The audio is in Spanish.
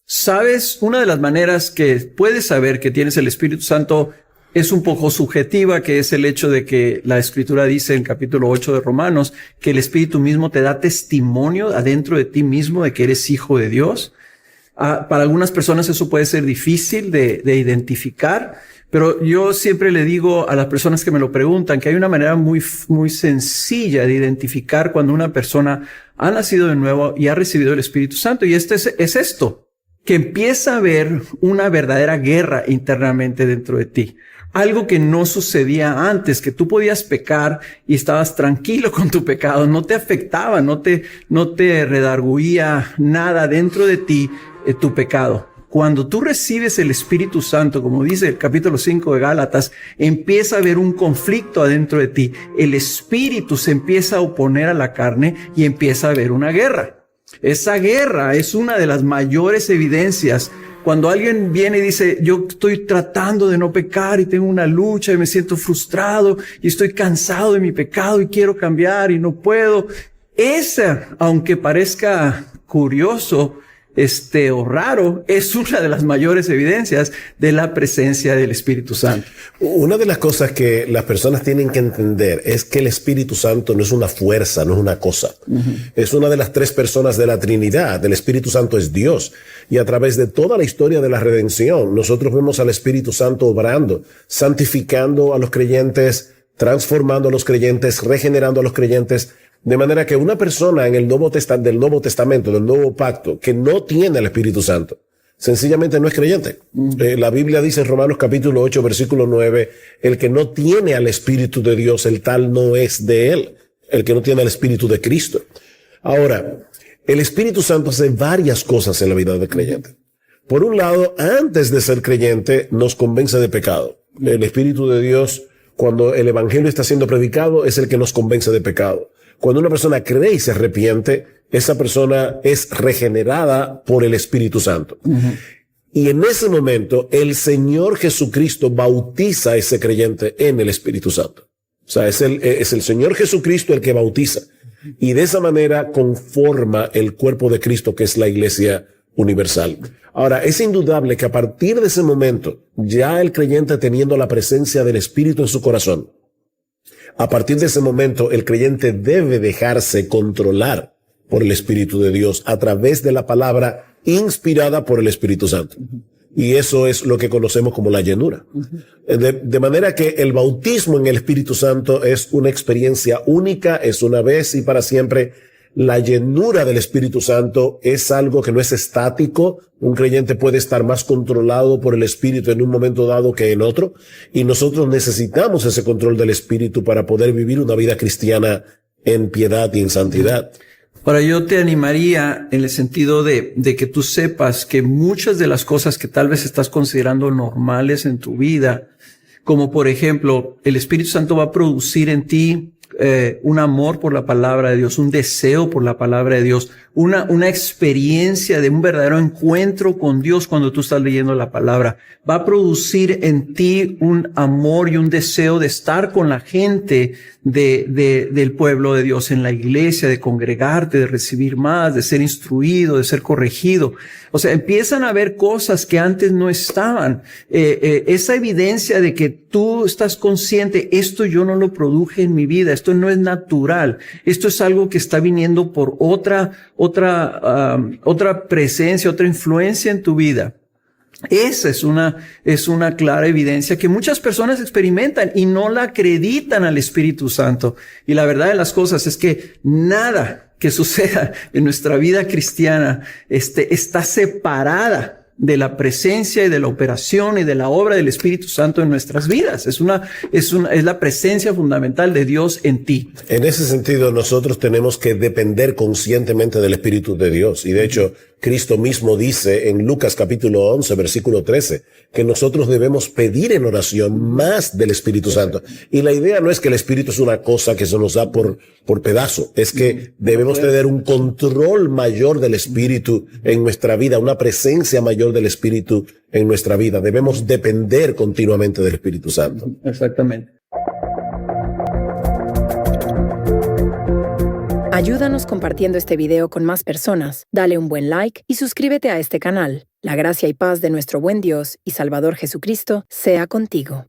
¿Sabes? Una de las maneras que puedes saber que tienes el Espíritu Santo es un poco subjetiva, que es el hecho de que la Escritura dice en capítulo 8 de Romanos que el Espíritu mismo te da testimonio adentro de ti mismo de que eres hijo de Dios. Para algunas personas eso puede ser difícil de identificar, pero yo siempre le digo a las personas que me lo preguntan que hay una manera muy sencilla de identificar cuando una persona ha nacido de nuevo y ha recibido el Espíritu Santo, y es esto, que empieza a haber una verdadera guerra internamente dentro de ti. Algo que no sucedía antes, que tú podías pecar y estabas tranquilo con tu pecado, no te afectaba, no te redarguía nada dentro de ti tu pecado. Cuando tú recibes el Espíritu Santo, como dice el capítulo 5 de Gálatas, empieza a haber un conflicto adentro de ti. El Espíritu se empieza a oponer a la carne y empieza a haber una guerra. Esa guerra es una de las mayores evidencias. Cuando alguien viene y dice, yo estoy tratando de no pecar y tengo una lucha y me siento frustrado y estoy cansado de mi pecado y quiero cambiar y no puedo. Esa, aunque parezca curioso, o raro, es una de las mayores evidencias de la presencia del Espíritu Santo. Una de las cosas que las personas tienen que entender es que el Espíritu Santo no es una fuerza, no es una cosa. Es una de las tres personas de la Trinidad. El Espíritu Santo es Dios. Y a través de toda la historia de la redención, nosotros vemos al Espíritu Santo obrando, santificando a los creyentes, transformando a los creyentes, regenerando a los creyentes. De manera que una persona en del Nuevo Testamento, del Nuevo Pacto, que no tiene el Espíritu Santo, sencillamente no es creyente. La Biblia dice en Romanos capítulo 8, versículo 9, el que no tiene al Espíritu de Dios, el tal no es de él. El que no tiene al Espíritu de Cristo. Ahora, el Espíritu Santo hace varias cosas en la vida del creyente. Por un lado, antes de ser creyente, nos convence de pecado. El Espíritu de Dios, cuando el Evangelio está siendo predicado, es el que nos convence de pecado. Cuando una persona cree y se arrepiente, esa persona es regenerada por el Espíritu Santo. Y en ese momento, el Señor Jesucristo bautiza a ese creyente en el Espíritu Santo. O sea, es el Señor Jesucristo el que bautiza. Y de esa manera conforma el cuerpo de Cristo, que es la Iglesia universal. Ahora, es indudable que a partir de ese momento, ya el creyente teniendo la presencia del Espíritu en su corazón, a partir de ese momento, el creyente debe dejarse controlar por el Espíritu de Dios a través de la palabra inspirada por el Espíritu Santo. Y eso es lo que conocemos como la llenura. De manera que el bautismo en el Espíritu Santo es una experiencia única, es una vez y para siempre. La llenura del Espíritu Santo es algo que no es estático. Un creyente puede estar más controlado por el Espíritu en un momento dado que en otro. Y nosotros necesitamos ese control del Espíritu para poder vivir una vida cristiana en piedad y en santidad. Ahora, yo te animaría en el sentido de que tú sepas que muchas de las cosas que tal vez estás considerando normales en tu vida, como por ejemplo, el Espíritu Santo va a producir en ti un amor por la palabra de Dios, un deseo por la palabra de Dios, una experiencia de un verdadero encuentro con Dios cuando tú estás leyendo la palabra. Va a producir en ti un amor y un deseo de estar con la gente del pueblo de Dios en la iglesia, de congregarte, de recibir más, de ser instruido, de ser corregido. O sea, empiezan a haber cosas que antes no estaban. Esa evidencia de que tú estás consciente, esto yo no lo produje en mi vida, esto no es natural, esto es algo que está viniendo por otra presencia, otra influencia en tu vida. Esa es una clara evidencia que muchas personas experimentan y no la acreditan al Espíritu Santo. Y la verdad de las cosas es que nada que suceda en nuestra vida cristiana está separada de la presencia y de la operación y de la obra del Espíritu Santo en nuestras vidas. Es la presencia fundamental de Dios en ti. En ese sentido, nosotros tenemos que depender conscientemente del Espíritu de Dios. Y de hecho, Cristo mismo dice en Lucas capítulo 11, versículo 13, que nosotros debemos pedir en oración más del Espíritu Santo. Y la idea no es que el Espíritu es una cosa que se nos da por pedazo. Es que debemos tener un control mayor del Espíritu en nuestra vida, una presencia mayor del Espíritu en nuestra vida. Debemos depender continuamente del Espíritu Santo. Exactamente. Ayúdanos compartiendo este video con más personas, dale un buen like y suscríbete a este canal. La gracia y paz de nuestro buen Dios y Salvador Jesucristo sea contigo.